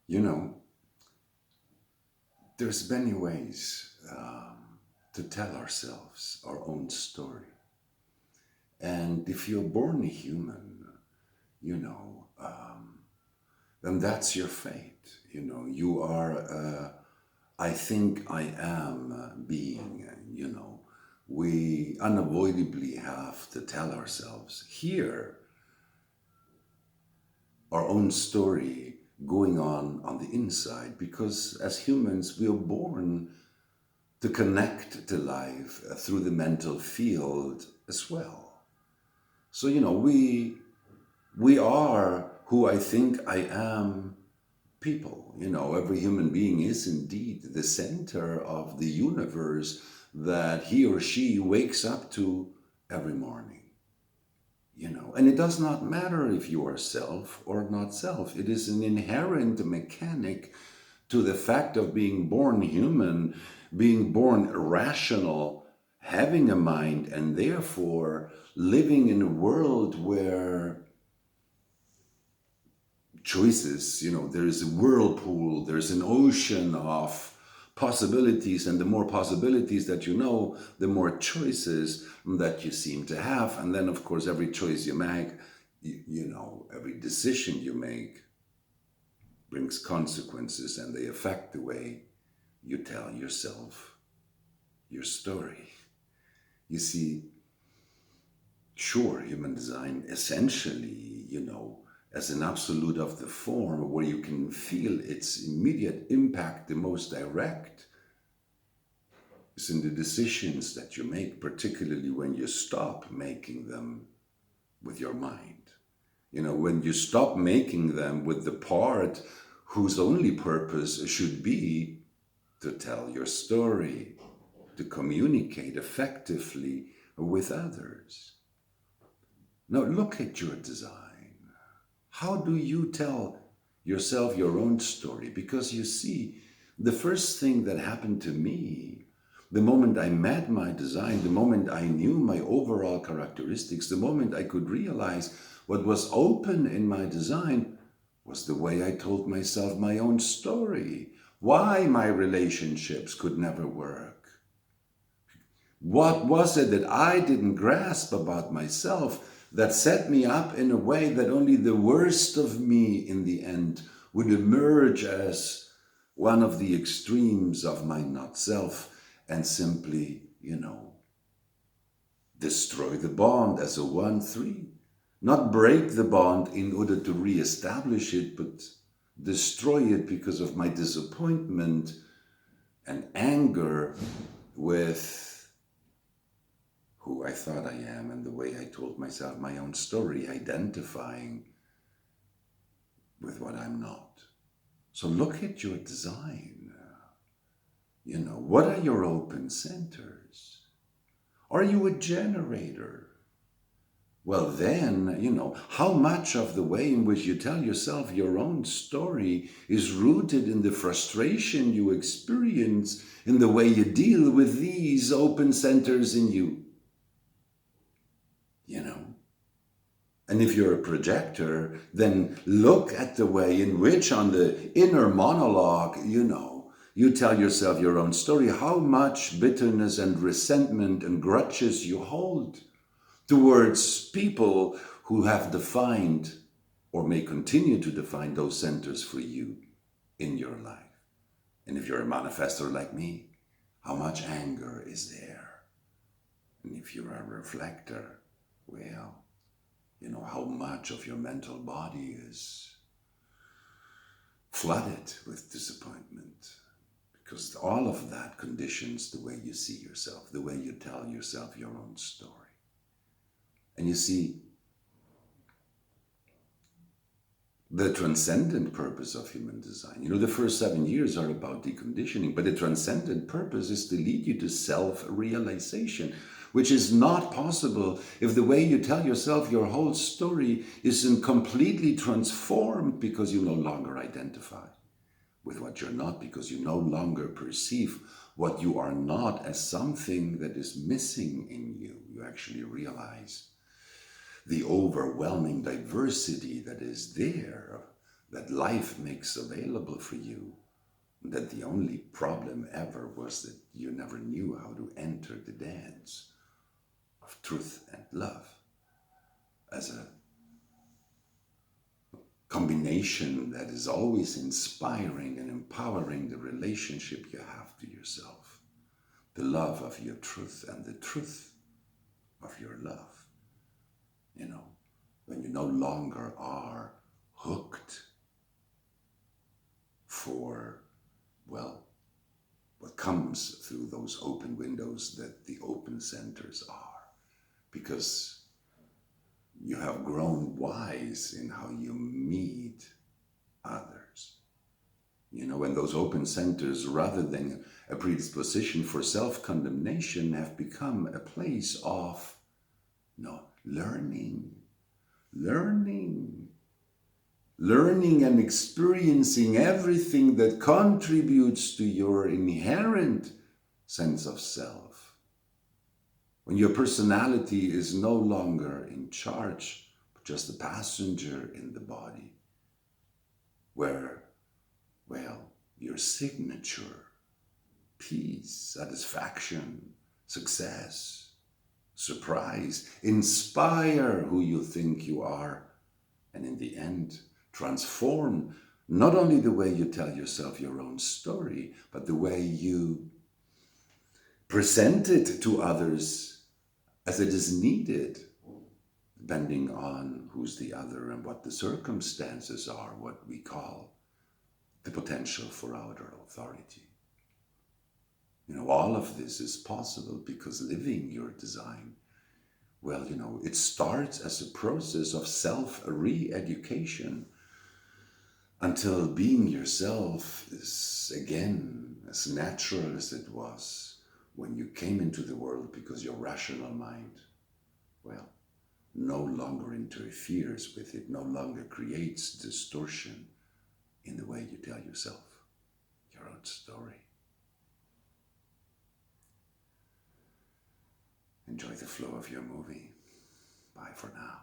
You know, there's many ways to tell ourselves our own story. And if you're born a human, you know, then that's your fate. You know, you are, I think I am being, you know. We unavoidably have to tell ourselves here our own story going on the inside, because as humans, we are born to connect to life through the mental field as well. So, you know, we are who I think I am people. You know, every human being is indeed the center of the universe that he or she wakes up to every morning. You know, and it does not matter if you are self or not self. It is an inherent mechanic to the fact of being born human, being born rational, having a mind, and therefore living in a world where choices, you know, there is a whirlpool, there's an ocean of possibilities, and the more possibilities that you know, the more choices that you seem to have. And then, of course, every choice you make, you know, every decision you make brings consequences, and they affect the way you tell yourself your story. You see, sure, human design essentially, you know, as an absolute of the form where you can feel its immediate impact the most direct is in the decisions that you make, particularly when you stop making them with your mind. You know, when you stop making them with the part whose only purpose should be to tell your story, to communicate effectively with others. Now look at your design. How do you tell yourself your own story? Because you see, the first thing that happened to me, the moment I met my design, the moment I knew my overall characteristics, the moment I could realize what was open in my design, was the way I told myself my own story. Why my relationships could never work. What was it that I didn't grasp about myself that set me up in a way that only the worst of me in the end would emerge as one of the extremes of my not self and simply, you know, destroy the bond as a 1-3. Not break the bond in order to re-establish it, but destroy it because of my disappointment and anger with who I thought I am and the way I told myself my own story, identifying with what I'm not. So look at your design. You know, what are your open centers? Are you a generator? Well, then, you know, how much of the way in which you tell yourself your own story is rooted in the frustration you experience in the way you deal with these open centers in you? You know? And if you're a projector, then look at the way in which on the inner monologue, you know, you tell yourself your own story, how much bitterness and resentment and grudges you hold towards people who have defined or may continue to define those centers for you in your life. And if you're a manifestor like me, how much anger is there? And if you're a reflector, well, you know, how much of your mental body is flooded with disappointment. Because all of that conditions the way you see yourself, the way you tell yourself your own story. And you see, the transcendent purpose of human design, you know, the first 7 years are about deconditioning, but the transcendent purpose is to lead you to self-realization, which is not possible if the way you tell yourself your whole story isn't completely transformed because you no longer identify with what you're not, because you no longer perceive what you are not as something that is missing in you. You actually realize the overwhelming diversity that is there, that life makes available for you, that the only problem ever was that you never knew how to enter the dance of truth and love as a combination that is always inspiring and empowering the relationship you have to yourself, the love of your truth and the truth of your love. You know, when you no longer are hooked for, well, what comes through those open windows that the open centers are, because you have grown wise in how you meet others. You know, when those open centers, rather than a predisposition for self-condemnation, have become a place of learning and experiencing everything that contributes to your inherent sense of self. When your personality is no longer in charge, but just a passenger in the body, where, well, your signature, peace, satisfaction, success, surprise, inspire who you think you are, and in the end, transform not only the way you tell yourself your own story, but the way you present it to others as it is needed, depending on who's the other and what the circumstances are, what we call the potential for outer authority. You know, all of this is possible because living your design, well, you know, it starts as a process of self-re-education until being yourself is again as natural as it was when you came into the world, because your rational mind, well, no longer interferes with it, no longer creates distortion in the way you tell yourself your own story. Enjoy the flow of your movie. Bye for now.